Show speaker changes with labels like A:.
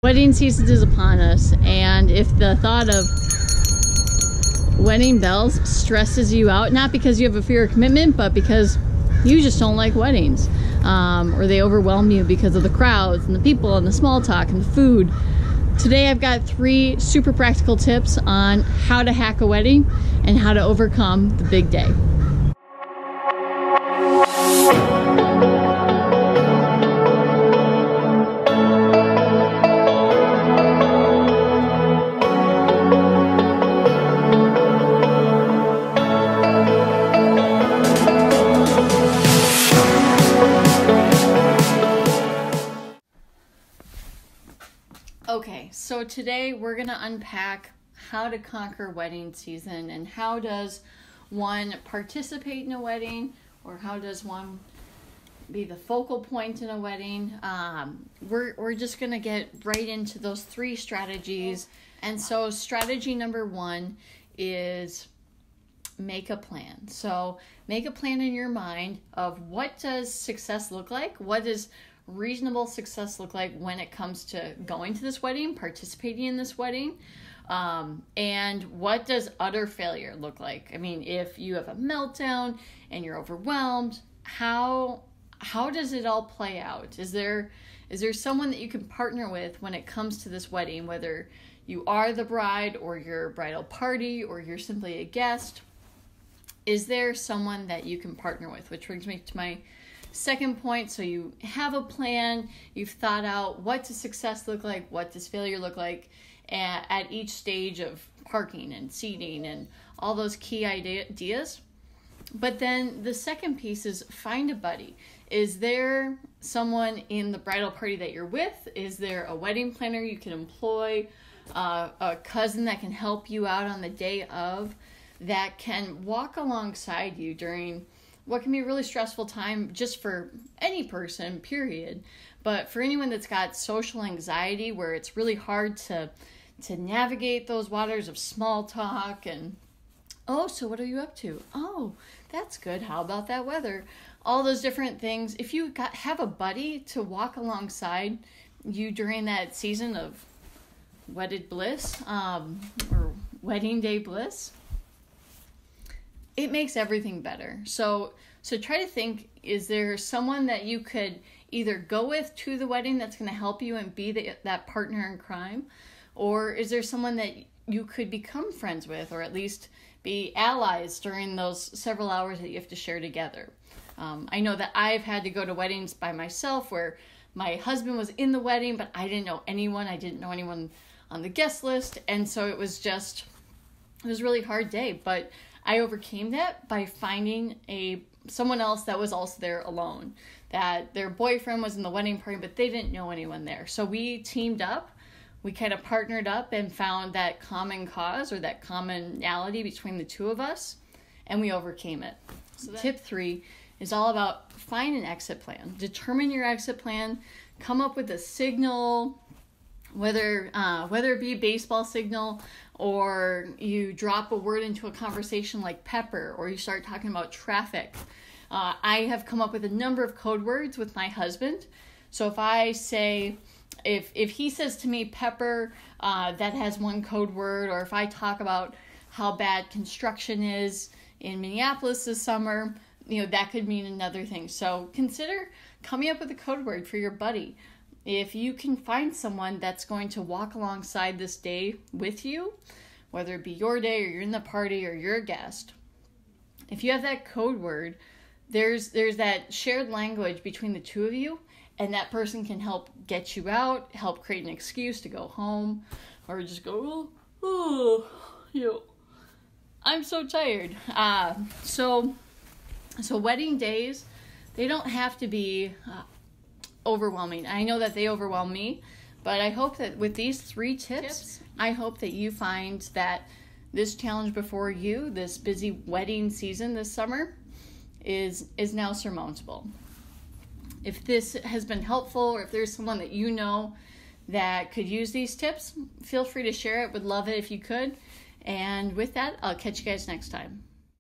A: Wedding season is upon us, and if the thought of wedding bells stresses you out, not because you have a fear of commitment, but because you just don't like weddings, or they overwhelm you because of the crowds and the people and the small talk and the food. Today I've got 3 super practical tips on how to hack a wedding and how to overcome the big day. Okay, so today we're going to unpack how to conquer wedding season and how does one participate in a wedding, or how does one be the focal point in a wedding. We're just going to get right into those 3 strategies. And so strategy number 1 is make a plan. So make a plan in your mind of what does success look like? What does reasonable success look like when it comes to going to this wedding, participating in this wedding, and what does utter failure look like? I mean, if you have a meltdown and you're overwhelmed, how does it all play out? Is there someone that you can partner with when it comes to this wedding, whether you are the bride or your bridal party or you're simply a guest? Is there someone that you can partner with? Which brings me to my second point. So you have a plan, you've thought out what does success look like, what does failure look like at each stage of parking and seating and all those key ideas. But then the second piece is find a buddy. Is there someone in the bridal party that you're with? Is there a wedding planner you can employ? A cousin that can help you out on the day of, that can walk alongside you during what can be a really stressful time just for any person, period. But for anyone that's got social anxiety where it's really hard to navigate those waters of small talk and, oh, so what are you up to? Oh, that's good. How about that weather? All those different things. If you have a buddy to walk alongside you during that season of wedded bliss, or wedding day bliss, it makes everything better. So try to think, is there someone that you could either go with to the wedding that's going to help you and be that partner in crime? Or is there someone that you could become friends with, or at least be allies during those several hours that you have to share together? I know that I've had to go to weddings by myself where my husband was in the wedding, but I didn't know anyone. I didn't know anyone on the guest list. And so it was a really hard day. But I overcame that by finding someone else that was also there alone, that their boyfriend was in the wedding party, but they didn't know anyone there. So we teamed up, we kind of partnered up and found that common cause or that commonality between the two of us, and we overcame it. So tip 3 is all about find an exit plan. Determine your exit plan, come up with a signal, whether it be a baseball signal, or you drop a word into a conversation like pepper, or you start talking about traffic. I have come up with a number of code words with my husband. So if I say, if he says to me pepper, that has one code word, or if I talk about how bad construction is in Minneapolis this summer, that could mean another thing. So consider coming up with a code word for your buddy. If you can find someone that's going to walk alongside this day with you, whether it be your day or you're in the party or you're a guest, if you have that code word, there's that shared language between the two of you, and that person can help get you out, help create an excuse to go home, or just go, I'm so tired. So wedding days, they don't have to be overwhelming. I know that they overwhelm me, but I hope that with these 3 tips, I hope that you find that this challenge before you, this busy wedding season this summer, is now surmountable. If this has been helpful, or if there's someone that you know that could use these tips, feel free to share it. Would love it if you could. And with that, I'll catch you guys next time.